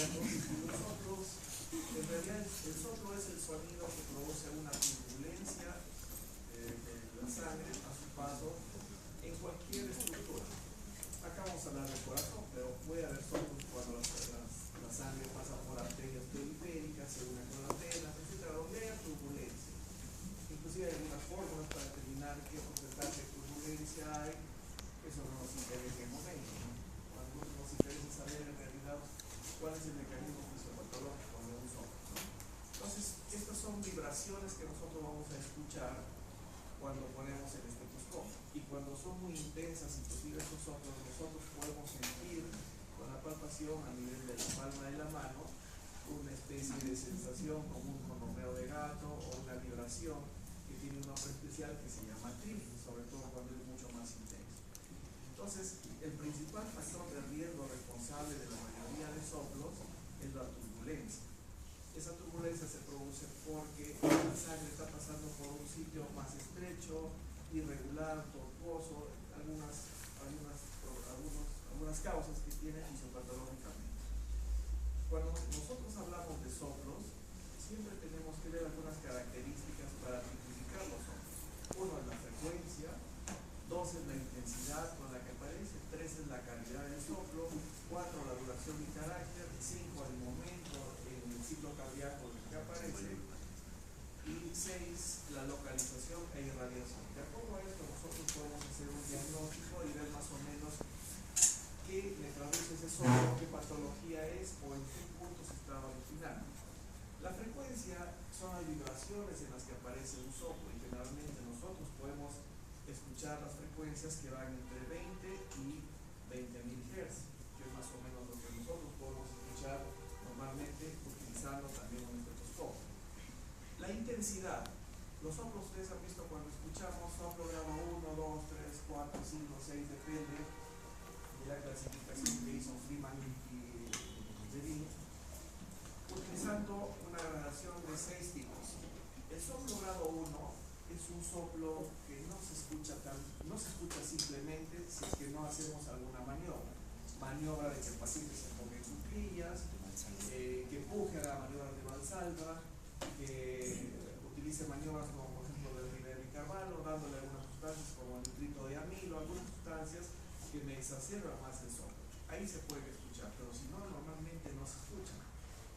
nosotros, en realidad el soplo es el sonido que produce una turbulencia de la sangre a su paso en cualquier estructura. Acá vamos a hablar del corazón, pero puede haber soplos cuando la sangre pasa por arterias periféricas, según las venas, etc., donde haya turbulencia. Inclusive hay algunas fórmulas para determinar qué porcentaje de turbulencia hay. Eso no nos interesa en el momento, ¿no? Cuando nos interesa saber en realidad cuál es el mecanismo fisiopatológico de un soplo, ¿no? Entonces, estas son vibraciones que nosotros vamos a escuchar cuando ponemos el estetoscopio. Y cuando son muy intensas, inclusive estos soplos, nosotros podemos sentir con la palpación a nivel de la palma de la mano una especie de sensación como un cornomeo de gato o una vibración que tiene un nombre especial que se llama tril, sobre todo cuando es mucho más intenso. Entonces, el principal factor de riesgo responsable de la mayoría de soplos es la turbulencia. Esa turbulencia se produce porque la sangre está pasando por un sitio más estrecho, irregular, tortuoso, algunas causas que tiene fisiopatológicamente. Cuando nosotros hablamos de soplos, siempre tenemos que ver algunas características para tipificar los soplos. Uno es la frecuencia, dos es la intensidad con la que aparece, tres es la calidad del soplo, cuatro la duración y carácter, cinco el momento en el ciclo cardíaco en el que aparece, y seis la localización e irradiación. De acuerdo a esto, nosotros podemos hacer un diagnóstico y ver más o menos qué le traduce ese soplo, qué patología es o en qué punto se está originando. La frecuencia son las vibraciones en las que aparece un soplo y generalmente nosotros podemos escuchar las frecuencias que van entre 20 y 20.000 Hz, que es más o menos lo que nosotros podemos escuchar normalmente utilizando también un estetoscopio. La intensidad. Los soplos ustedes han visto cuando escuchamos soplo grado 1, 2, 3, 4, 5, 6, depende de la clasificación que hizo Freeman y Levine, utilizando una gradación de 6 tipos. El soplo grado 1 es un soplo que no se escucha simplemente si es que no hacemos alguna maniobra de que el paciente se ponga en cuclillas, que puje a la maniobra de Valsalva, que utilice maniobras como por ejemplo del Ribera-Carvalho, dándole algunas sustancias como el nitrito de amilo, algunas sustancias que me exacerban más el soplo. Ahí se puede escuchar, pero si no, normalmente no se escucha.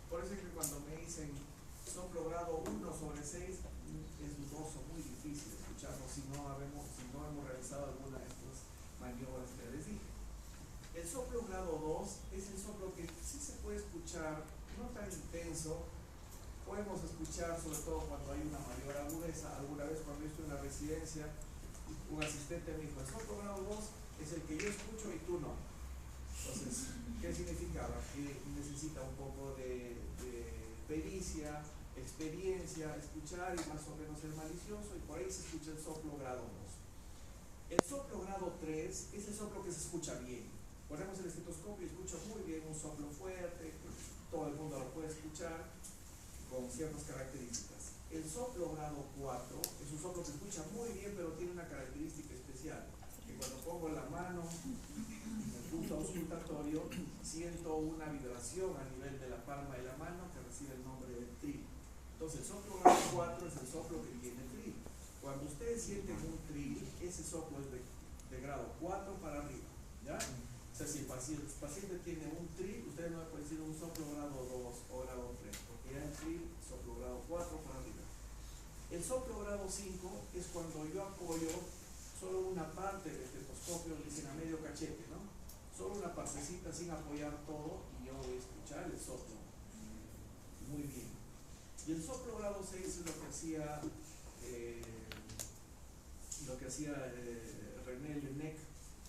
Por eso es que cuando me dicen soplo grado 1 sobre 6, es dudoso, muy difícil escucharlo si no hemos realizado alguna de estas maniobras que les dije. El soplo grado 2 es el soplo que sí se puede escuchar, no tan intenso. Podemos escuchar sobre todo cuando hay una mayor agudeza. Alguna vez cuando estuve en la residencia, un asistente me dijo, el soplo grado 2 es el que yo escucho y tú no. Entonces, ¿qué significaba? Que necesita un poco de pericia, experiencia, escuchar y más o menos ser malicioso, y por ahí se escucha el soplo grado 2. El soplo grado 3 es el soplo que se escucha bien. Ponemos el estetoscopio y escucho muy bien un soplo fuerte, todo el mundo lo puede escuchar con ciertas características. El soplo grado 4 es un soplo que se escucha muy bien, pero tiene una característica especial, que cuando pongo la mano en el punto auscultatorio, siento una vibración a nivel de la palma de la mano que recibe el nombre de tril. Entonces el soplo grado 4 es el soplo que tiene tril. Cuando ustedes sienten un tril, ese soplo es de grado 4 para arriba, ¿ya? O sea, si el paciente tiene un tril, ustedes no pueden decir un soplo grado 2 o grado 3, porque ya el tril, soplo grado 4 para arriba. El soplo grado 5 es cuando yo apoyo solo una parte del estetoscopio, le dicen a medio cachete, ¿no? Solo una partecita sin apoyar todo, y yo voy a escuchar el soplo muy bien. Y el soplo grado 6 es lo que hacía René Lenec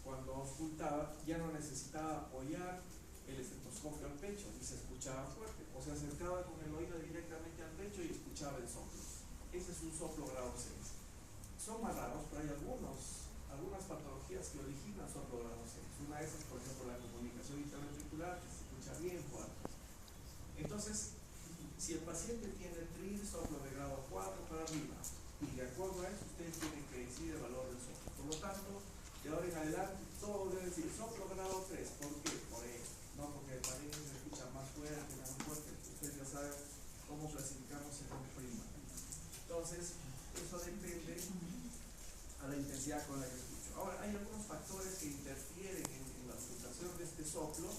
cuando auscultaba. Ya no necesitaba apoyar el estetoscopio al pecho y se escuchaba fuerte, o se acercaba con el oído directamente al pecho y escuchaba el soplo. Ese es un soplo grado 6. Son más raros, pero hay algunas patologías que originan soplo grado 6. Una de esas, por ejemplo, la comunicación interventricular, que se escucha bien fuerte. Entonces, si el paciente tiene tril, soplo de grado 4 para arriba, y de acuerdo a eso ustedes tienen que decir el valor del soplo. Por lo tanto, de ahora en adelante, todo debe decir soplo grado 3. ¿Por qué? Por eso. No porque el paciente se escucha más fuerte intensidad con la que escucho. Ahora, hay algunos factores que interfieren en la auscultación de este soplo.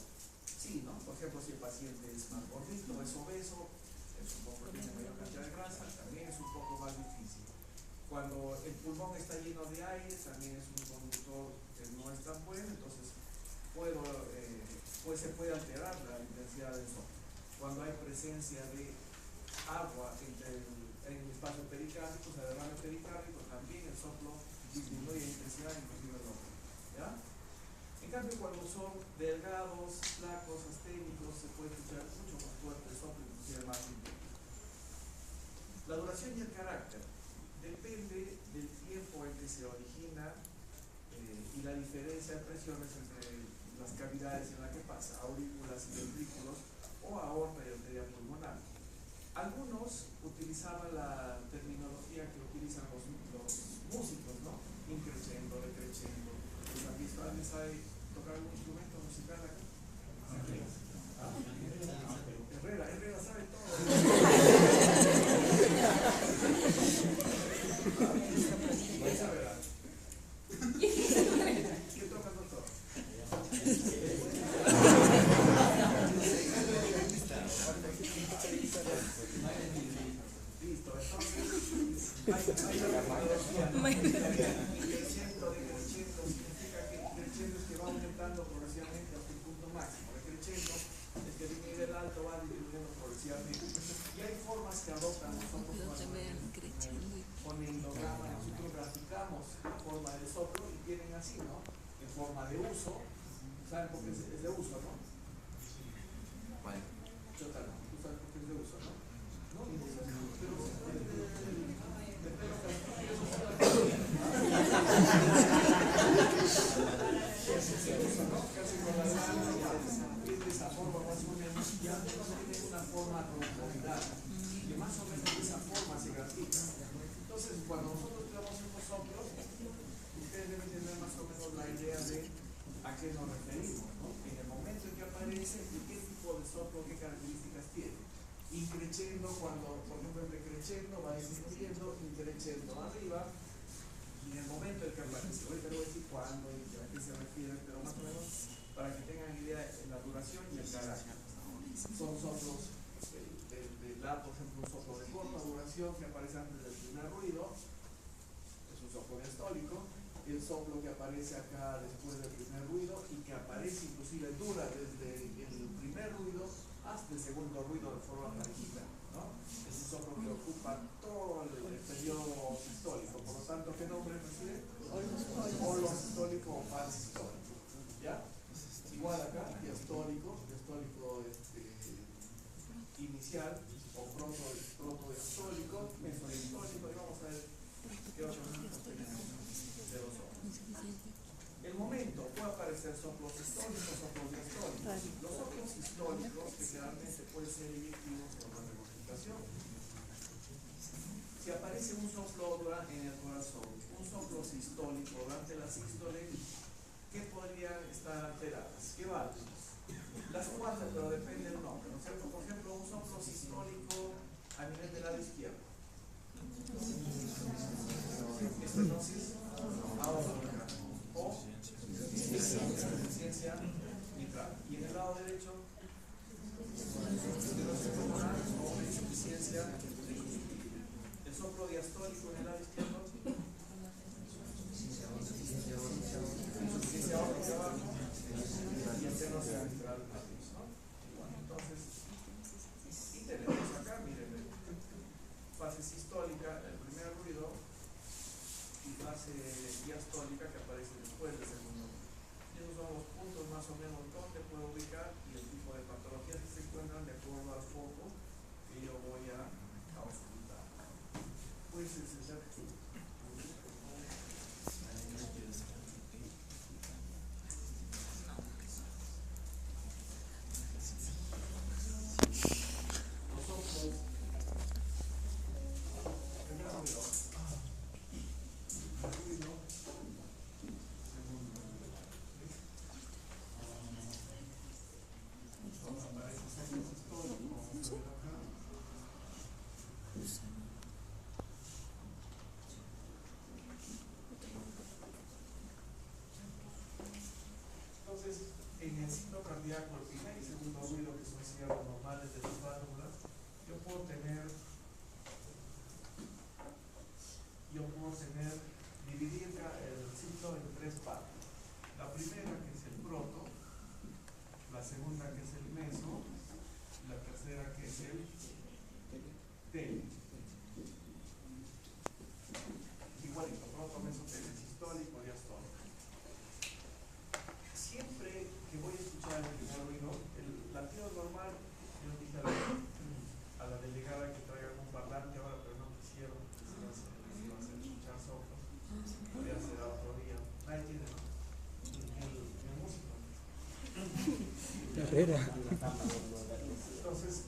Sí, ¿no? Por ejemplo, si el paciente es más gordito, es obeso, es un poco, tiene mayor cantidad de grasa, también es un poco más difícil. Cuando el pulmón está lleno de aire, también es un conductor que no es tan bueno, entonces pues se puede alterar la intensidad del soplo. Cuando hay presencia de agua en el espacio pericárdico, o sea, derrame pericárdico, también el soplo disminuye la intensidad, inclusive el nombre. ¿Ya? En cambio, cuando son delgados, flacos, asténicos, se puede escuchar mucho más fuerte el soplo, inclusive más intenso. La duración y el carácter depende del tiempo en que se origina y la diferencia de presiones entre las cavidades en las que pasa, aurículas y ventrículos, o aorta y arteria pulmonar. Algunos utilizaban la terminología que utilizan los músicos, ¿no? Increscendo, decrescendo. ¿Han visto? ¿Alguien sabe tocar algún instrumento musical aquí? ¿Ah? Herrera sabe todo. ¿Quién sabe? ¿Qué toca, doctor? Listo, entonces hay decreciendo significa que decreciendo es que va aumentando progresivamente hasta el punto máximo. Decreciendo es que el nivel alto va disminuyendo progresivamente. Y hay formas que adoptan nosotros con el hidograma. Nosotros graficamos la forma del soplo y tienen así, ¿no? En forma de uso. ¿Saben por qué es de uso, no? Bueno, Chota, ¿no? ¿Tú sabes por qué es de uso, no? No, pero casi con la mano y de esa forma más o menos, y al menos tiene una forma conformidad, que más o menos de esa forma se grafica. Entonces, cuando nosotros tenemos estos soplos, ustedes deben tener más o menos la idea de a qué nos referimos, ¿no? En el momento en que aparece, y qué tipo de soplo, qué características tiene. Increciendo, cuando, por ejemplo, el decreciendo va disminuyendo, increciendo arriba, y en el momento en que aparece, ahorita le voy a decir cuándo y a qué se refiere, pero más o menos para que tengan idea de la duración y el carácter. Son soplos de la, por ejemplo, un soplo de corta duración que aparece antes del primer ruido, es un soplo diastólico. El soplo que aparece acá después del primer ruido y que aparece inclusive dura desde el primer ruido hasta el segundo ruido de forma parejita, ¿no? Es un soplo que ocupa todo el periodo sistólico. Por lo tanto, ¿qué nombre recibe? Holo sistólico o pansistólico. ¿Ya? Igual acá, diastólico inicial o protodiastólico, mesodiastólico, y vamos a ver qué otros tipos tenemos de los soplos. El momento puede aparecer soplos sistólicos, soplos diastólicos. Los soplos sistólicos que generalmente pueden ser emitidos por la regurgitación. Si aparece un soplo en el corazón, un soplo sistólico durante la sístole, ¿qué podrían estar alteradas? ¿Qué válvulas? Las cuatro, pero depende del nombre, ¿no es cierto? Por ejemplo, un soplo sistólico a nivel del lado izquierdo. Estenosis aórtica o insuficiencia mitral. Y en el lado derecho, estenosis pulmonar o insuficiencia tricuspide. El soplo diastólico en el lado izquierdo, insuficiencia aórtica abajo y estenosis mitral. Entonces, y tenemos acá, miren, fase sistólica, el primer ruido, y fase diastólica que aparece después del segundo. Y esos son los puntos más o menos donde puedo ubicar y el tipo de patologías que se encuentran de acuerdo al foco que yo voy a auscultar. Pues cardíaco, el primer y segundo ruido, que son cierres normales de las válvulas, yo puedo dividir el ciclo en tres partes. La primera, que es el proto, la segunda, que es el meso, y la tercera, que es el tele. Igualito, proto, meso, tele, sistólico, diastólico. Siempre que voy a escuchar el primer ruido, el latido normal, yo dije a la delegada que traigan un parlante ahora, pero no quisieron, porque se iba a hacer escuchar soplos. Voy a hacer otro día. Ahí tiene el músico. Entonces,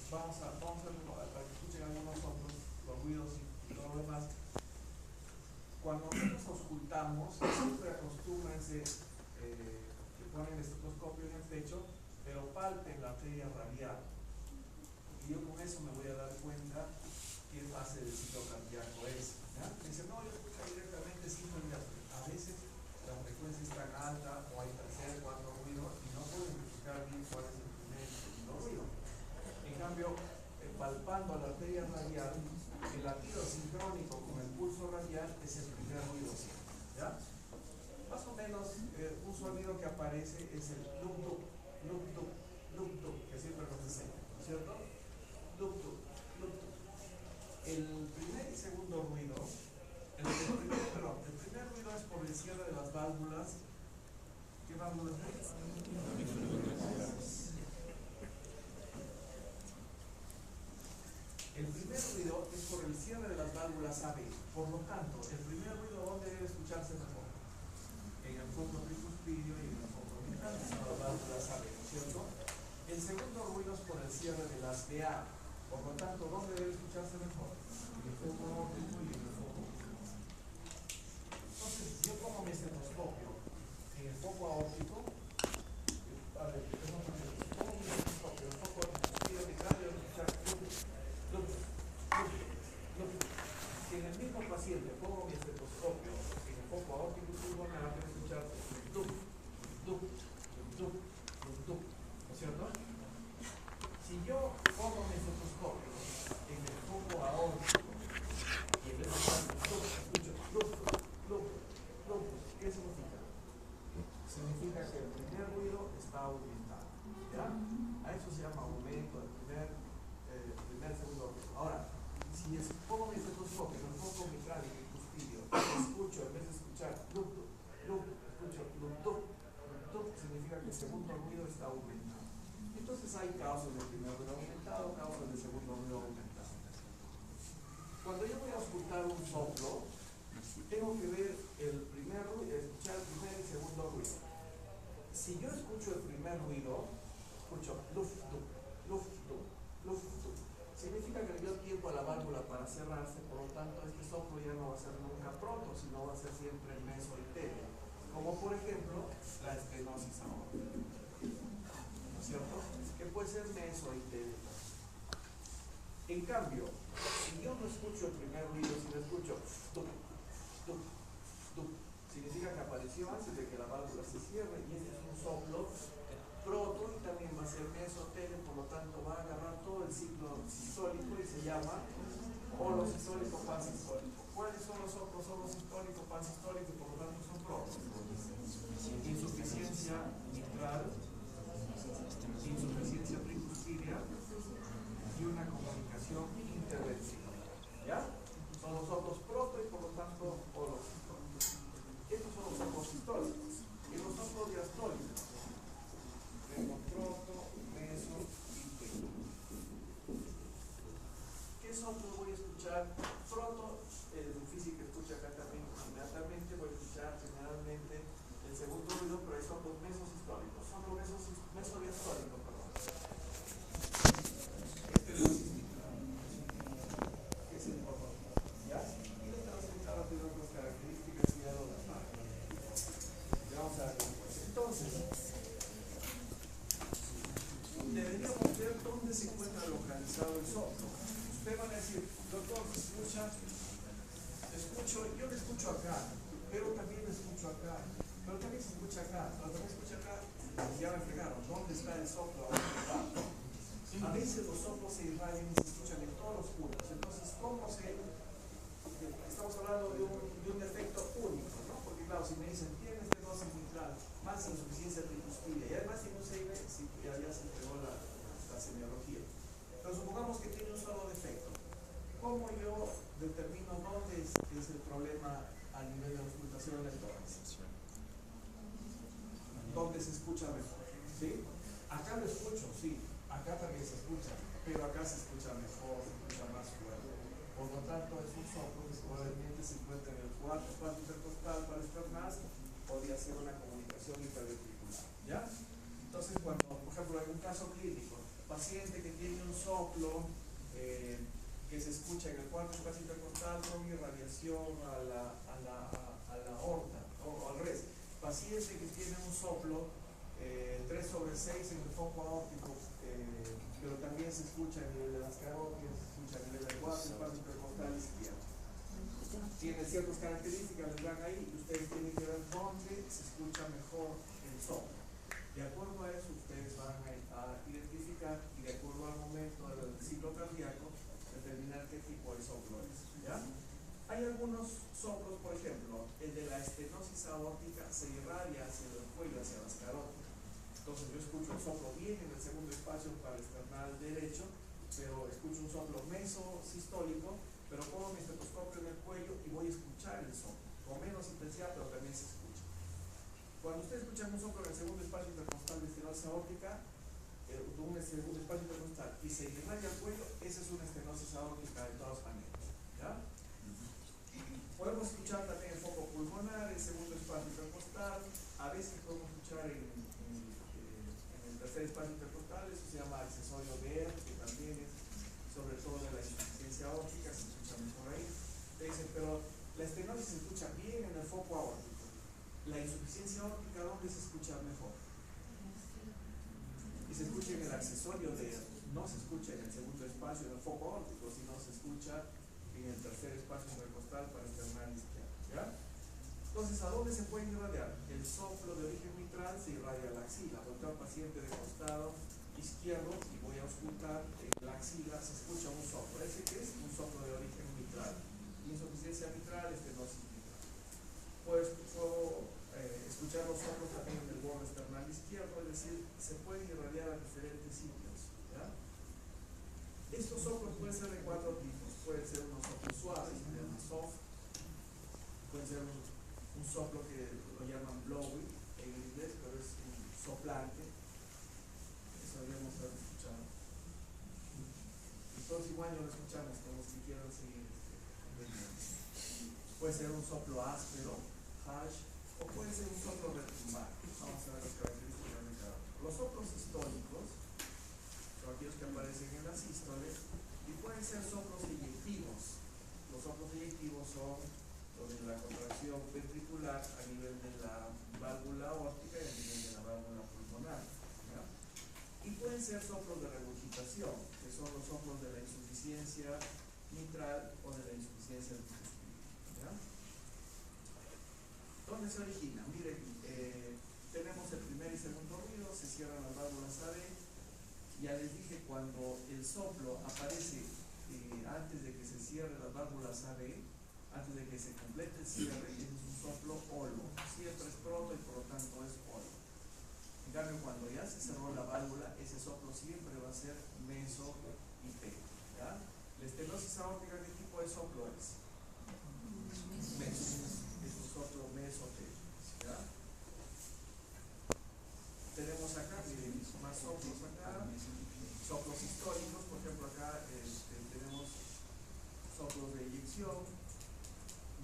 vamos a para que escuchen algunos otros, los ruidos y todo lo demás. Cuando nosotros auscultamos, siempre acostúmbrense que ponen el estetoscopio en el pecho, pero palpen la arteria radial. Y yo con eso me voy a dar cuenta qué fase del ciclo cardíaco es. ¿Ya? Me dicen, no, yo escucho directamente 5 días. A veces la frecuencia es tan alta, o hay tercer, cuarto ruido, y no puedo identificar bien cuál es el primer y segundo ruido. En cambio, palpando a la arteria radial, el latido sincrónico con el pulso radial es el primer ruido siempre. ¿Ya? Más o menos, un sonido que aparece es el luk-tuk, luk-tuk, luk-tuk, que siempre nos enseña, ¿no es cierto? Luk-tuk, luk-tuk. El primer y segundo ruido, el primer ruido es por el cierre de las válvulas. ¿Qué válvulas es? El primer ruido es por el cierre de las válvulas AB. Por lo tanto, el primer ruido, ¿dónde debe escucharse mejor? En el fondo tricuspidio y en el fondo mitral, son las válvulas AB, ¿no es cierto? El segundo ruido es por el cierre de las BA. Por lo tanto, ¿dónde debe escucharse mejor? En el fondo aórtico y en el fondo mitral. Entonces, si yo pongo mi estetoscopio en el foco aórtico, si en el mismo paciente pongo mi estetoscopio en el foco aórtico, me va a escuchar dup, dup, dup, dup, ¿no es cierto? Si yo pongo mi estetoscopio en el foco aórtico y en vez de escuchar escucho dup, dup, dup, ¿qué significa? Significa que el primer ruido está aumentado. ¿Ya? A eso se llama aumento del primer segundo ruido. Ahora, si pongo mi estetoscopio en el foco mitral y tricuspidio, escucho, en vez de escuchar lup, lup, escucho lup, lup, lup, significa que el segundo ruido está aumentado. Entonces hay causas del primer ruido aumentado, causas del segundo ruido aumentado. Cuando yo voy a auscultar un soplo, tengo que ver el primer ruido, escuchar el primer y segundo ruido. Si yo escucho el primer ruido, escucho luf, dup, luf, dup, luf, dup. Significa que le dio tiempo a la válvula para cerrarse, por lo tanto este soplo ya no va a ser nunca proto, sino va a ser siempre meso y tele. Como por ejemplo la estenosis aórtica. ¿No es cierto? Que puede ser meso y tele. En cambio, si yo no escucho el primer ruido, si lo escucho dup, dup, dup, significa que apareció antes de que la válvula se cierre y este es un soplo proto y también va a ser mesotele, por lo tanto va a agarrar todo el ciclo sistólico y se llama holosistólico, pansistólico. ¿Cuáles son los soplos holosistólico, pansistólico y por lo tanto son protos? Insuficiencia mitral, insuficiencia tricuspidia y una comunicación interventiva. ¿Ya? Son los soplos proto y por lo tanto holosistólicos. Estos son los soplos sistólicos. Y los soplos diastólicos. Proto, meso y tele. ¿Qué soplo voy a escuchar? Proto, es difícil que escuche acá también inmediatamente. Voy a escuchar generalmente el segundo ruido, pero hay soplos mesosistólicos. Soplo mesodiastólico, perdón. Este es el sistema. Es el proto. ¿Ya? Y le tenemos que estar rápido otras características y ya lo demás. Ya vamos a ver después. Entonces, deberíamos ver dónde se encuentra localizado el soplo. Ustedes van a decir, doctor, yo le escucho acá, pero también le escucho acá, pero también se escucha acá, pero también se escucha acá. Ya me fregaron, ¿dónde está el soplo? A veces los soplos se irradian y se escuchan en todos los puntos. Entonces, ¿cómo se...? Estamos hablando de un efecto único, ¿no? Porque claro, si me dicen, tienes estenosis mitral, más insuficiencia tricuspidia, y además tiene un CIB, sí, ya se entregó la semiología. Pero supongamos que tiene un solo defecto. ¿Cómo yo determino dónde es el problema a nivel de auscultación del tórax? ¿Dónde se escucha mejor? ¿Sí? Acá lo escucho, sí. Acá también se escucha, pero acá se escucha mejor, se escucha más fuerte. Por lo tanto, es un soplo que probablemente se encuentra en el cuarto espacio intercostal para esternal, podría ser una comunicación interventricular. ¿Ya? Entonces, cuando, por ejemplo, hay un caso clínico, paciente que tiene un soplo que se escucha en el cuarto espacio intercostal con irradiación a la aorta, o al revés, paciente que tiene un soplo 3/6 en el foco aórtico, pero también se escucha a nivel de las carótidas, se escucha a nivel del cuarto espacio intercostal izquierdo. Tiene ciertas características, les dan ahí, y ustedes tienen que ver dónde se escucha mejor el soplo. De acuerdo a eso, ustedes van a identificar, y de acuerdo al momento del ciclo cardíaco, determinar qué tipo de soplo es. ¿Ya? Hay algunos soplos, por ejemplo, el de la estenosis aórtica se irradia hacia el cuello, hacia las carótidas. Entonces yo escucho un soplo bien en el segundo espacio para el esternal derecho, pero escucho un soplo mesosistólico, pero pongo mi estetoscopio en el cuello y voy a escuchar el soplo, con menos intensidad, pero también se escucha. Cuando ustedes escuchan un soplo en el segundo espacio intercostal de estenosis aórtica, un segundo espacio intercostal, y se irradia al cuello, esa es una estenosis aórtica de todas maneras. ¿Ya? Podemos escuchar también el foco pulmonar, el segundo espacio intercostal, a veces podemos escuchar en el tercer espacio intercostal, eso se llama accesorio VR, que también es sobre todo de la insuficiencia aórtica, se escucha mejor ahí. Te dicen, pero la estenosis se escucha bien en el foco aórtico. La insuficiencia aórtica, ¿dónde se escucha mejor? Y se escucha en el accesorio VR, no se escucha en el segundo espacio del foco aórtico, sino se escucha en el tercer espacio intercostal para esternal izquierdo. ¿Ya? Entonces, ¿a dónde se puede irradiar? El soplo de origen mitral se irradia a la axila. Por ejemplo, paciente de costado izquierdo, y voy a auscultar en la axila, se escucha un soplo. Ese que es un soplo de origen mitral. Insuficiencia mitral, estenosis mitral. Puedo escuchar los soplos también en el borde esternal izquierdo, es decir, se pueden irradiar a diferentes sitios. ¿Ya? Estos soplos pueden ser de cuatro tipos. Pueden ser unos soplos suaves, soft. Pueden ser un soplo que lo llaman blowy en inglés, pero es un soplante. Eso deberíamos haber escuchado. El próximo año lo escuchamos con los que quieran seguir aprendiendo. Puede ser un soplo áspero, harsh, o puede ser un soplo retumbante. Vamos a ver las características de cada uno. Los soplos sistólicos son aquellos que aparecen en las sístoles y pueden ser soplos eyectivos. Los soplos eyectivos son los de la contracción ventricular a nivel de la válvula aórtica y a nivel de la válvula pulmonar. ¿Ya? Y pueden ser soplos de regurgitación, que son los soplos de la insuficiencia mitral o de la insuficiencia tricuspide. ¿Ya? ¿Dónde se origina? Miren, tenemos el primer y segundo ruido, se cierran las válvulas AB. Ya les dije, cuando el soplo aparece antes de que se cierren las válvulas AB, antes de que se complete el cierre, es un soplo holo. Siempre es proto y por lo tanto es holo. En cambio, cuando ya se cerró la válvula, ese soplo siempre va a ser meso y P. ¿Ya? La estenosis aórtica, ¿qué tipo de soplo es? Meso. Es un soplo meso P. ¿Ya? Tenemos acá, miren, más soplos acá. Soplos históricos, por ejemplo, acá tenemos soplos de eyección,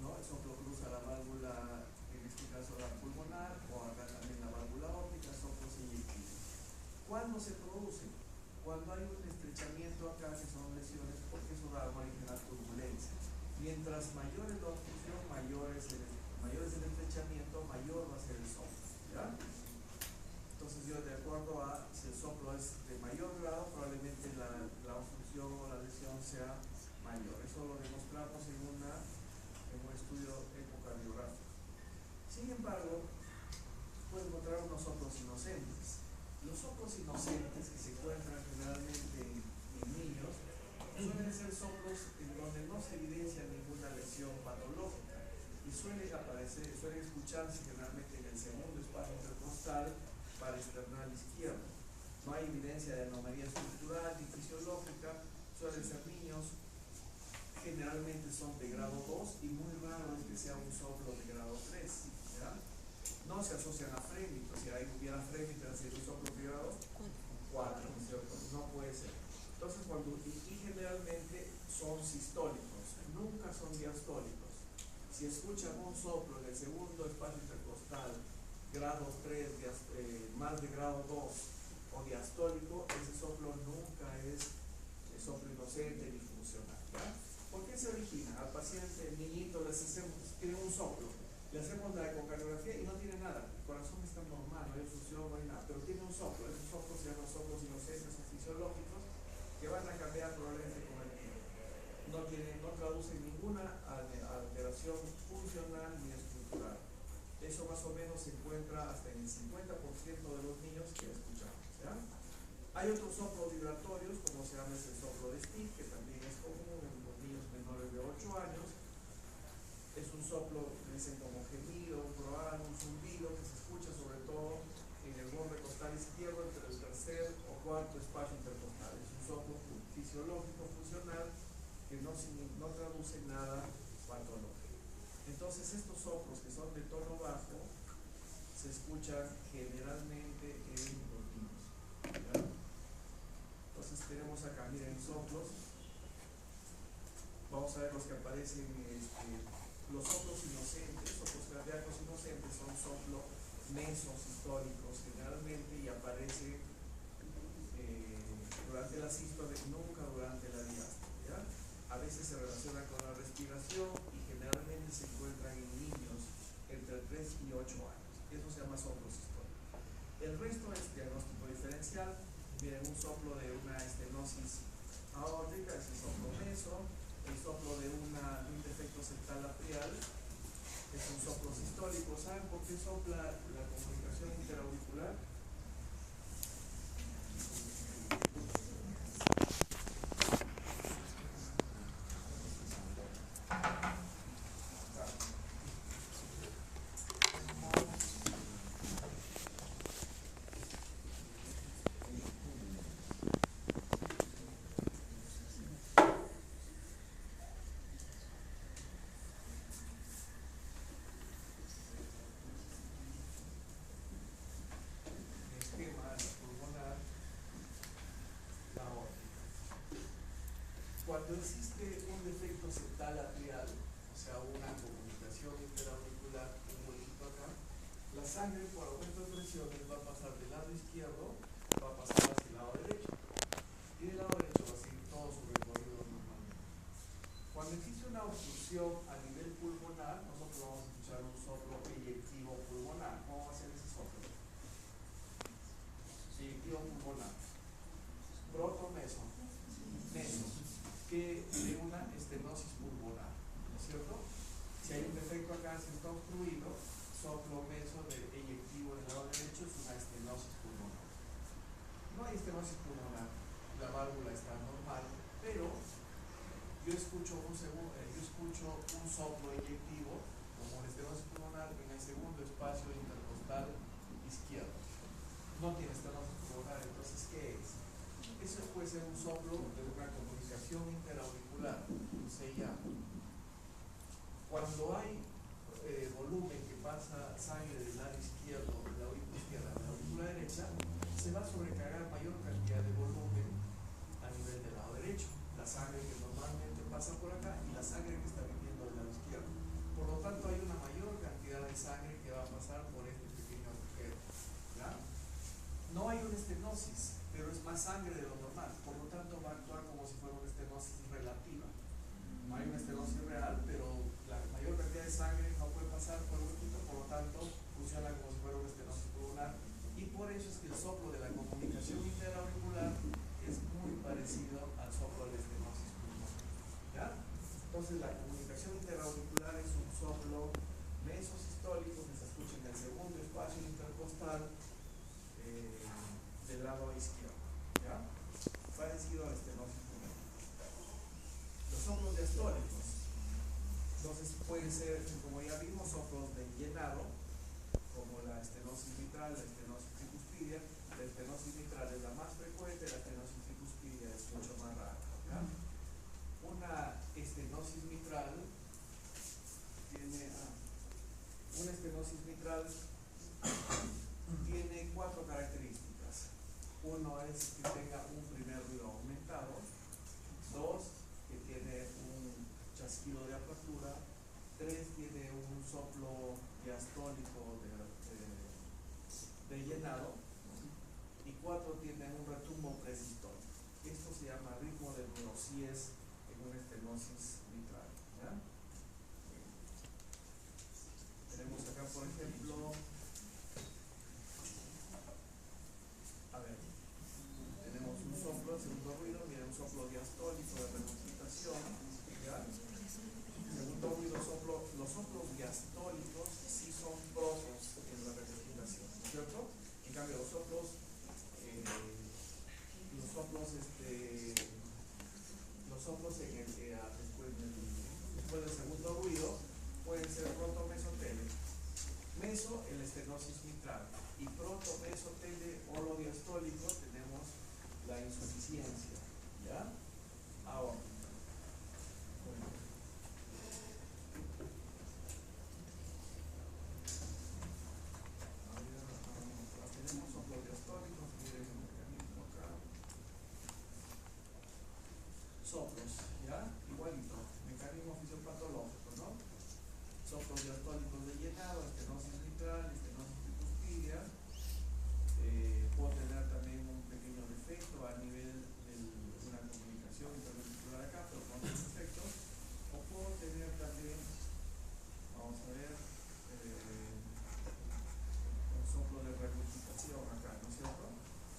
¿no? El soplo cruza la válvula, en este caso la pulmonar, o acá también la válvula óptica, soplos eyectivos. ¿Cuándo se producen? Cuando hay un estrechamiento acá, que son lesiones, porque eso va a originar turbulencia. Mientras mayor es la obstrucción, mayor es el estrechamiento, mayor va a ser el soplo. ¿Ya? Entonces yo, de acuerdo a si el soplo es de mayor grado, probablemente la obstrucción o la lesión sea mayor. Eso lo demostramos en un estudio ecocardiográfico. Sin embargo, puede encontrar unos soplos inocentes. Los soplos inocentes que se encuentran generalmente en niños suelen ser soplos en donde no se evidencia ninguna lesión patológica y suelen escucharse generalmente en el segundo espacio intercostal parasternal izquierdo. No hay evidencia de anomalía estructural ni fisiológica, suelen ser niños, generalmente son de grado 2 y muy raro es que sea un soplo de grado 3. ¿Ya? No se asocian a frémitos, si ahí hubiera frémitos, sería un soplo de grado 4, ¿no es cierto? No puede ser. Entonces, y generalmente son sistólicos, nunca son diastólicos. Si escuchan un soplo en el segundo espacio intercostal, grado 3, más de grado 2 o diastólico, ese soplo nunca es soplo inocente ni funcional. ¿Ya? ¿Por qué se origina? Al paciente, el niñito, tiene un soplo, le hacemos la ecocardiografía y no tiene nada, el corazón está normal, no hay obstrucción, no hay nada, pero tiene un soplo, esos soplos se llaman soplos inocentes o fisiológicos que van a cambiar probablemente con el tiempo. No traducen ninguna alteración funcional ni estructural. Eso más o menos se encuentra hasta en el 50% de los niños que escuchamos. ¿Ya? Hay otros soplos vibratorios, como se llama el soplo de Stick, que también es común en los niños menores de 8 años. Es un soplo, dicen como gemido, un proar, un zumbido, que se escucha sobre todo en el borde costal izquierdo entre el tercer o cuarto espacio intercostal. Es un soplo fisiológico funcional que no traduce nada patológico. Entonces estos soplos que son de tono bajo se escuchan generalmente en los niños. ¿Ya? Entonces tenemos acá, miren, soplos. Vamos a ver los que aparecen, los soplos inocentes, soplos cardíacos inocentes son soplos mesosistóricos generalmente y aparece durante la sístole, nunca durante la diástole. ¿Ya? A veces se relaciona con la respiración y generalmente se encuentran en niños entre 3 y 8 años. Eso se llama soplo sistólico. El resto es diagnóstico diferencial. Miren, un soplo de una estenosis aórtica, es el soplo meso. El soplo de un defecto septal atrial es un soplo sistólico. ¿Saben por qué sopla la comunicación interauricular? Cuando existe un defecto septal atrial, o sea, una comunicación interauricular, como listo acá, la sangre por aumento de presiones va a pasar del lado izquierdo, va a pasar hacia el lado derecho. Y del lado derecho va a seguir todo su recorrido normalmente. Cuando existe una obstrucción a nivel pulmonar, nosotros vamos a escuchar un soplo eyectivo pulmonar. ¿Cómo va a ser ese soplo? Eyectivo pulmonar. Proto meso. Meso. Que de una estenosis pulmonar, ¿no es cierto? Si hay un defecto acá, si está obstruido, soplo meso de eyectivo del lado derecho es una estenosis pulmonar. No hay estenosis pulmonar, la válvula está normal, pero yo escucho un soplo eyectivo como estenosis pulmonar en el segundo espacio intercostal izquierdo. No tiene estenosis pulmonar, entonces ¿qué es? Eso puede ser un soplo de una comunicación interauricular, se llama. Cuando hay volumen que pasa sangre del lado izquierdo, de la aurícula izquierda a la aurícula derecha, se va a sobrecargar mayor cantidad de volumen a nivel del lado derecho. La sangre que normalmente pasa por acá y la sangre que está viniendo del lado izquierdo. Por lo tanto, hay una mayor cantidad de sangre que va a pasar por este pequeño agujero. ¿Ya? No hay una estenosis, pero es más sangre de lo normal, por lo tanto va a actuar como si fuera una estenosis relativa. No hay una estenosis real, pero la mayor cantidad de sangre no puede pasar por un huequito, por lo tanto funciona como si fuera una estenosis pulmonar, y por eso es que el soplo de la comunicación interauricular es muy parecido al soplo de la estenosis pulmonar. ¿Ya? Entonces la comunicación interauricular es un soplo mesosistólico que se escucha en el segundo espacio intercostal soplos diastólicos. Entonces pueden ser, como ya vimos, soplos de llenado, como la estenosis mitral, la estenosis tricuspidia. La estenosis mitral es la más frecuente, la estenosis tricuspidia es mucho más rara, ¿ya? Una estenosis mitral tiene cuatro características. Uno es que tenga un primer ruido aumentado. Dos, que tiene un chasquido de apertura. Tres, tiene un soplo diastólico de llenado. Y cuatro, tiene un retumbo presistólico. Esto se llama ritmo de Brosius en una estenosis mitral, ¿ya? Tenemos acá, por ejemplo, tenemos un soplo, segundo ruido, mira, un soplo diastólico de regurgitación, ¿ya? Segundo ruido, los soplos diastólicos sí son propios en la regurgitación, ¿no es cierto? En cambio, los soplos después del segundo ruido pueden ser protomesotele. Meso, el estenosis mitral, y protomesotele holodiastólico tenemos la insuficiencia, ¿ya? Ahora, tenemos soplos diastólicos, miren el mecanismo acá. Soplos, ¿ya? Igualito, mecanismo fisiopatológico, ¿no? Soplos diastólicos de llenado, estenosis mitral, estenosis tricuspidia. Puedo tener también un pequeño defecto a nivel de una comunicación interventricular acá, pero con otros efectos. O puedo tener también, vamos a ver, un soplo de regurgitación acá, ¿no es cierto?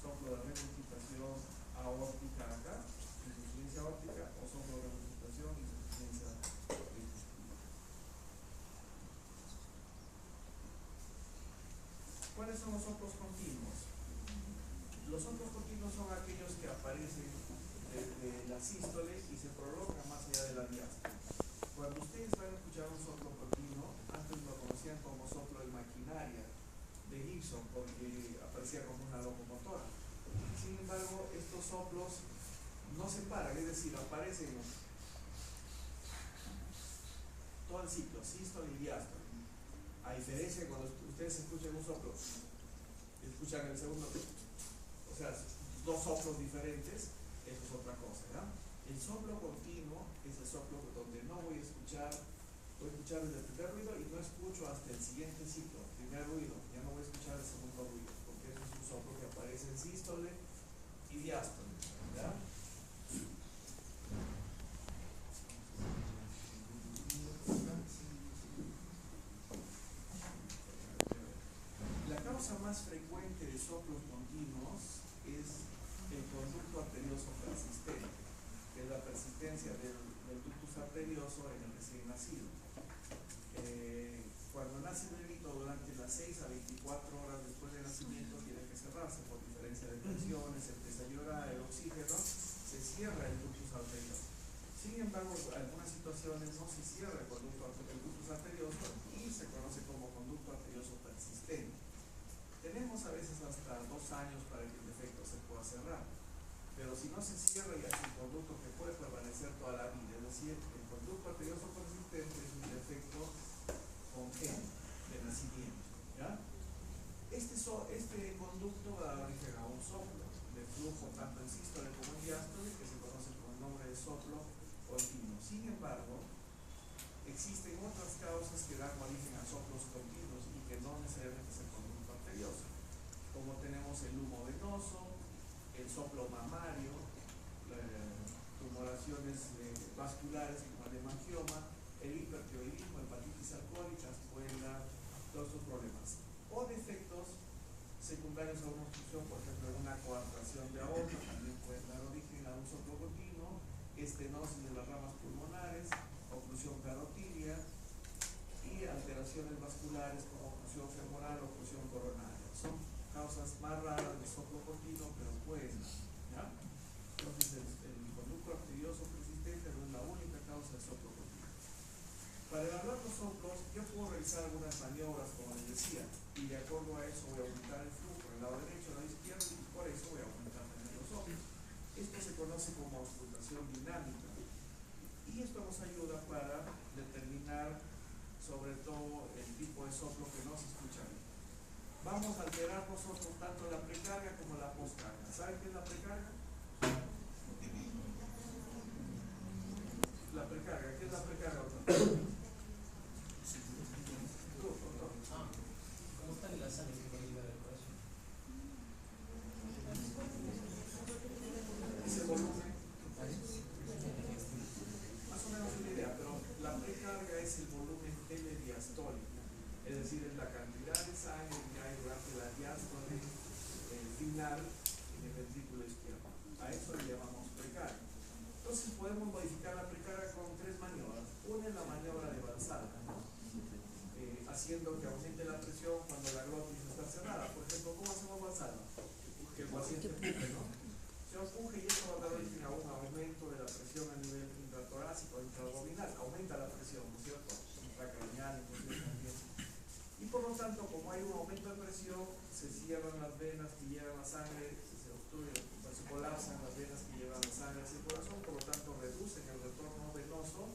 Soplo de regurgitación aórtica acá, insuficiencia aórtica, o soplo de regurgitación, insuficiencia tricuspidia. ¿Cuáles son los soplos continuos? Los soplos continuos son aquellos que aparecen desde la sístole y se prolongan más allá de la diástole. Cuando ustedes van a escuchar un soplo continuo, antes lo conocían como soplo de maquinaria de Gibson, porque aparecía como una locomotora. Sin embargo, estos soplos no se paran, es decir, aparecen todo el ciclo, sístole y diástole. A diferencia de cuando ustedes escuchan un soplo, escuchan el segundo, o sea, dos soplos diferentes, eso es otra cosa, ¿ya? El soplo continuo es el soplo donde no voy a escuchar desde el primer ruido y no escucho hasta el siguiente ciclo, primer ruido, ya no voy a escuchar el segundo ruido, porque eso es un soplo que aparece en sístole y diástole, ¿ya? La causa más frecuente de soplos continuos es el conducto arterioso persistente, que es la persistencia del ductus arterioso en el recién nacido. Cuando nace el bebito, durante las 6 a 24 horas después del nacimiento tiene que cerrarse por diferencia de presiones, empieza a llorar, el oxígeno, se cierra el ductus arterioso. Sin embargo, en algunas situaciones no se cierra el ductus arterioso y se conoce como conducto arterioso persistente. Tenemos a veces hasta 2 años para que el defecto se pueda cerrar, pero si no se cierra ya es un conducto que puede permanecer toda la vida, es decir, el conducto arterioso persistente es un defecto congénito de nacimiento, ¿ya? Este conducto da origen a un soplo de flujo tanto en sístole como en diástole, que se conoce con el nombre de soplo continuo. Sin embargo, existen otras causas que dan origen a soplos continuos y que no necesariamente es el conducto arterioso, como tenemos el humo venoso, el soplo mamario, tumoraciones vasculares como el hemangioma, el hipertiroidismo, hepatitis alcohólica, pueden dar todos estos problemas. O defectos secundarios a una obstrucción, por ejemplo, una coartación de aorta, también pueden dar origen a un soplo continuo, estenosis de las ramas pulmonares, oclusión carotidia y alteraciones vasculares como oclusión femoral o oclusión coronaria. Son causas más raras de soplo continuo, pero pueden, ¿ya? Entonces el conducto arterioso persistente no es la única dinámica. Y esto nos ayuda para determinar sobre todo el tipo de soplo que no se escucha bien. Vamos a alterar nosotros tanto la precarga como la postcarga. ¿Saben qué es la precarga? La precarga, ¿qué es la precarga? ¿Cómo está en la sangre que va a llegar al corazón? Ese volumen, más o menos una idea, pero la precarga es el volumen telediastólico, es decir, es la cantidad de sangre que hay durante la diástole final en el ventrículo izquierdo. A eso le llamamos precarga. Entonces podemos modificar la precarga con tres maniobras. Una es la maniobra de Valsalva, ¿no? Haciendo que aumente la presión cuando la glotis está cerrada. Por ejemplo, ¿cómo hacemos Valsalva? Que el paciente puje, ¿no? Se empuje y esto va a dar origen a un aumento de la presión a nivel intratorácico, intraabdominal. Aumenta la presión, ¿no es cierto? Intracraneal, inclusive también. Y por lo tanto, como hay un aumento de presión, se cierran las venas que llevan la sangre, se obstruyen, se colapsan las venas que llevan la sangre hacia el corazón, por lo tanto reducen el retorno venoso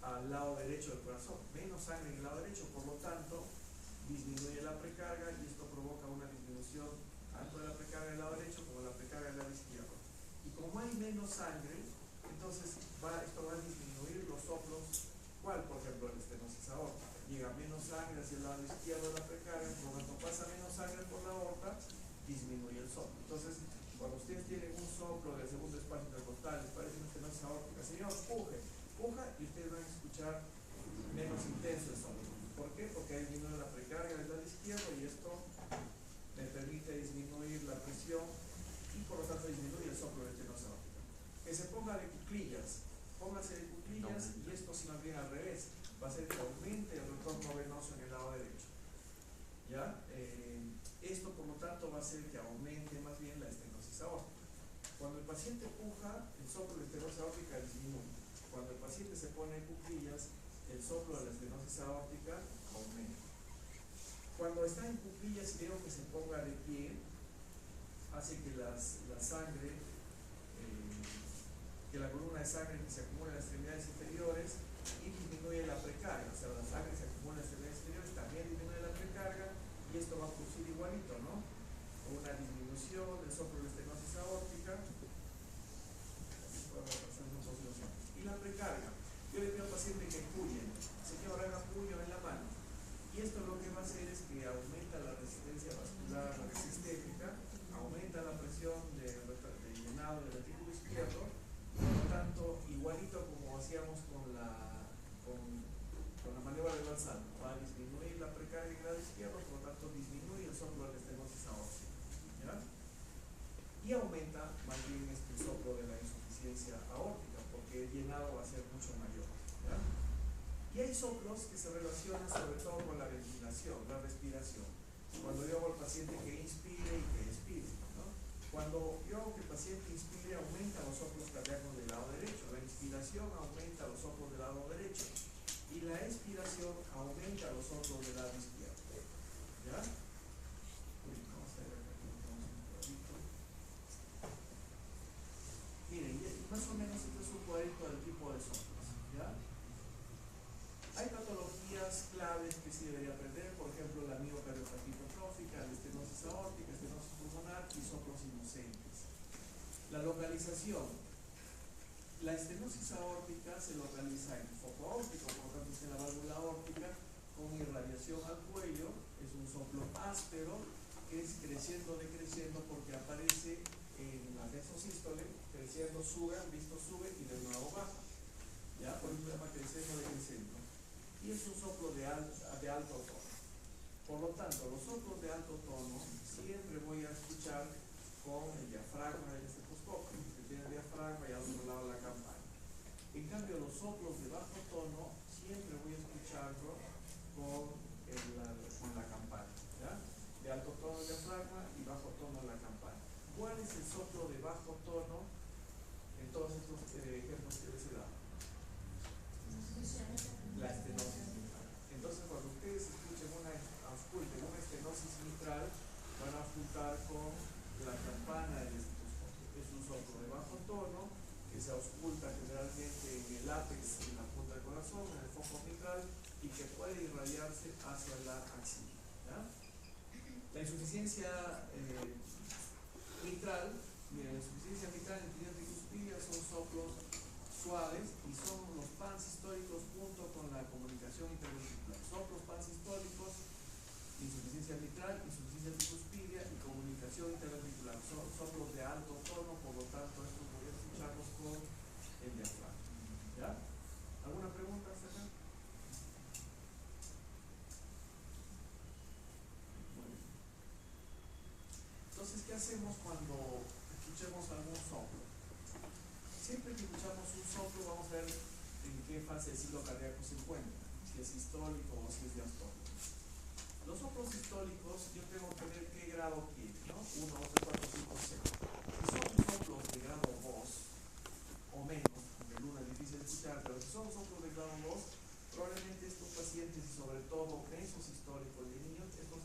al lado derecho del corazón. Menos sangre en el lado derecho, por lo tanto, disminuye la precarga y esto provoca una disminución tanto de la precarga del lado derecho como de la precarga del lado izquierdo. Y como hay menos sangre, entonces esto va a disminuir los soplos. ¿Cuál? Por ejemplo, el estenosis aórtica. Llega menos sangre hacia el lado izquierdo de la precarga, por lo tanto pasa menos sangre por la aorta, disminuye el soplo. Entonces, cuando ustedes tienen un soplo del segundo espacio intercostal, les parece una estenosis aórtica, señor, puja, y ustedes van a escuchar menos intenso el soplo. ¿Por qué? Porque ahí disminuye la precarga del lado izquierdo y esto me permite disminuir la presión y por lo tanto disminuye el soplo de estenosis aórtica. Que se ponga de cuclillas, póngase de cuclillas y esto si más bien al revés, va a hacer que aumente el retorno venoso en el lado derecho. ¿Ya? Esto por lo tanto va a hacer que aumente más bien la estenosis aórtica. Cuando el paciente puja, el soplo de estenosis aórtica disminuye. Cuando el paciente se pone en cuclillas, el soplo de la estenosis aórtica aumenta. Cuando está en cuclillas y veo que se ponga de pie, hace que la sangre, que la columna de sangre que se acumula en las extremidades inferiores y disminuye la precarga, o sea, la sangre se acumula en las extremidades inferiores, también disminuye la precarga y esto va a producir igualito, ¿no? Una disminución del soplo de la estenosis aórtica. Y la precarga, yo le pido al paciente que puye, señor, haga puño en la mano. Y esto lo que va a hacer es que aumenta la resistencia vascular sistémica, aumenta la presión de llenado del ventrículo izquierdo, por lo tanto, igualito como hacíamos con la maniobra de Valsalva, va a disminuir la precarga en el lado izquierdo, por lo tanto disminuye el soplo de la estenosis aórtica. ¿Ya? Y aumenta más bien este soplo de la insuficiencia aórtica, porque el llenado va a ser mucho mayor. ¿Ya? Y hay soplos que se relacionan sobre todo con la ventilación, la respiración. Cuando yo hago al paciente que inspire y que expire, ¿no? Cuando yo hago que el paciente inspire, aumenta los soplos cardíacos del lado derecho. La inspiración aumenta los soplos del lado derecho. Y la expiración aumenta los soplos del lado izquierdo. ¿Ya? Vamos a ver aquí, miren, más o menos este es un cuadrito del tipo de soplos. ¿Ya? Hay patologías claves que sí debería aprender, por ejemplo la miocardiopatía hipertrófica, la estenosis aórtica, estenosis pulmonar y soplos inocentes. La localización. La estenosis aórtica se localiza en el foco aórtico, por lo tanto es en la válvula aórtica con irradiación al cuello, es un soplo áspero que es creciendo, decreciendo porque aparece en la mesosístole, creciendo, sube, visto sube y de nuevo baja. ¿Ya? Por eso se llama creciendo, decreciendo. Y es un soplo de alto tono. Por lo tanto, los soplos de alto tono siempre voy a escuchar con el diafragma del estetoscopio, que tiene el diafragma y al otro lado la campana. En cambio, los soplos de bajo tono siempre voy a escucharlo con la campana. ¿Ya? De alto tono el diafragma y bajo tono la campana. ¿Cuál es el soplo de bajo tono en todos estos ejemplos que les he dado? La estenosis mitral. Entonces, cuando ustedes ausculten una estenosis mitral, van a auscultar con la campana del estetoscopio. Es un soplo de bajo tono que se ausculta generalmente en el ápex, en la punta del corazón, en el foco mitral, y que puede irradiarse hacia la axila. ¿Ya? La insuficiencia mitral, mira, la insuficiencia mitral en tríada tricuspidia son soplos suaves y son los pansistóricos junto con la comunicación interventricular. Soplos pansistóricos, insuficiencia mitral, insuficiencia tricuspidia y comunicación interventricular. Son soplos de alto tono, por lo tanto, esto voy a escucharlos con el diafragma. ¿Ya? ¿Alguna pregunta hasta acá? Entonces, ¿qué hacemos cuando escuchemos algún soplo? Siempre que escuchamos un soplo, vamos a ver en qué fase del ciclo cardíaco se encuentra, si es sistólico o si es diastólico. Los soplos sistólicos, yo tengo que ver qué grado tiene, ¿no? 1, 2, 3, 4, 5, 6. Si son soplos de grado 2 o menos, porque el 1 es difícil de escuchar, pero si son soplos de grado 2, probablemente estos pacientes, y sobre todo mensos históricos de niños, estos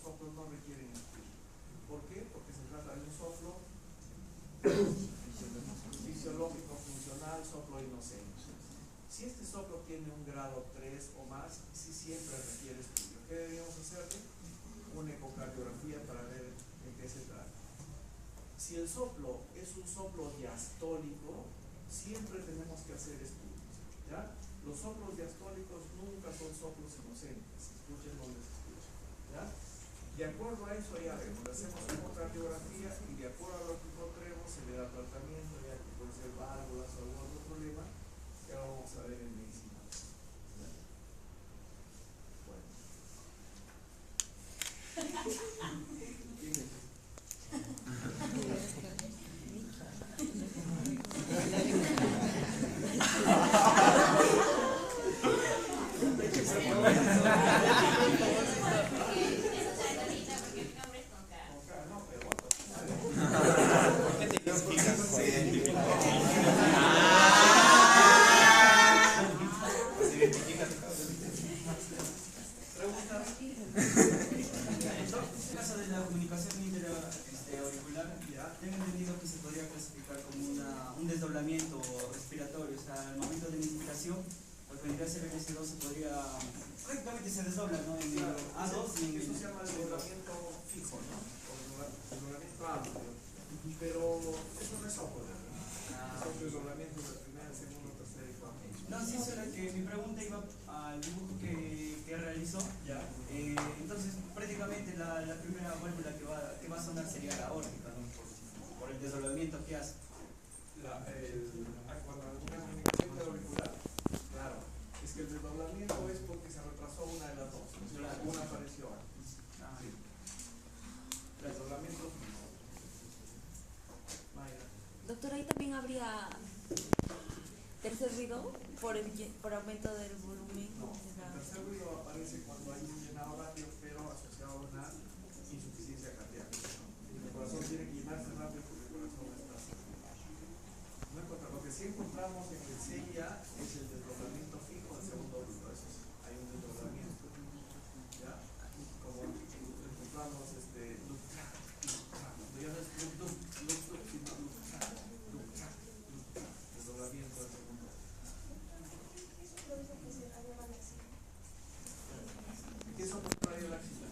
soplos no requieren estudio. ¿Por qué? Porque se trata de un soplo fisiológico funcional, soplo inocente. Si este soplo tiene un grado 3 o más, sí siempre requiere estudio. ¿Qué deberíamos hacerle? Una ecocardiografía para ver en qué se trata. Si el soplo es un soplo diastólico, siempre tenemos que hacer estudios. ¿Ya? Los soplos diastólicos nunca son soplos inocentes. Escuchen donde se escucha. ¿Ya? De acuerdo a eso ya vemos, le hacemos ecocardiografía y de acuerdo a lo que encontremos se le da tratamiento, ya que puede ser válvulas o algún otro problema, que ahora vamos a ver en medicina. Bueno. ¿Quién es? Un desdoblamiento respiratorio, o sea, al momento de la inspiración, al penetrarse el BS2 se podría, prácticamente se desdobla, ¿no? En el A2 y en eso se llama desdoblamiento fijo, ¿no? O desdoblamiento amplio. Pero eso no es soplo, ¿no? Son desdoblamientos de primera, segunda, tercera y cuarta. No, sí, eso era que mi pregunta iba al dibujo que realizó. Ya. Entonces, prácticamente la primera válvula que va a sonar sería la aórtica, ¿no? Por el desdoblamiento que hace. Cuando alguna comunicación auricular, claro, es que el desdoblamiento es porque se retrasó una de las dos, una apareció antes. Sí. El desdoblamiento fijo. Mayra. Doctor, ahí también habría tercer ruido por aumento del volumen. No, el tercer ruido aparece cuando hay un llenado rápido, pero asociado a una insuficiencia cardíaca. El corazón tiene que llenarse rápido porque el corazón está así. Lo que sí encontramos en el CIA es el desdoblamiento fijo del segundo ruido. Eso sí, hay un desdoblamiento. ¿Ya? Como encontramos ya no es sino desdoblamiento del segundo. ¿Qué son los radios de la axila?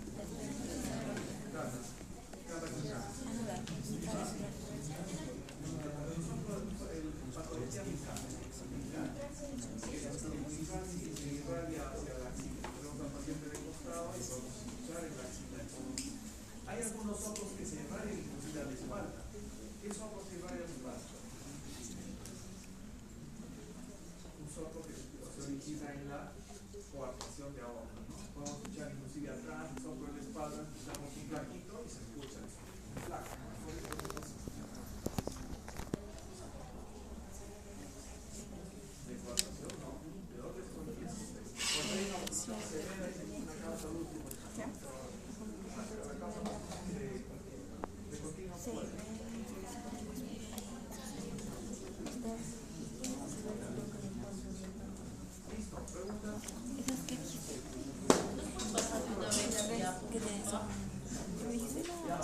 Hay algunos soplos que se irradian inclusive a la espalda. ¿Qué soplo se irradia a la espalda? Un soplo que se origina en la coartación de aorta, ¿no? Podemos escuchar inclusive atrás, el soplo en la espalda, escuchamos un flaquito y se escucha un flaco. De coartación, no. ¿De dónde se origina? Cuando hay una opción severa, es una causa última. De continuo fuerte. Listo, pregunta. ¿Qué de eso? ¿Me dijiste? Ya,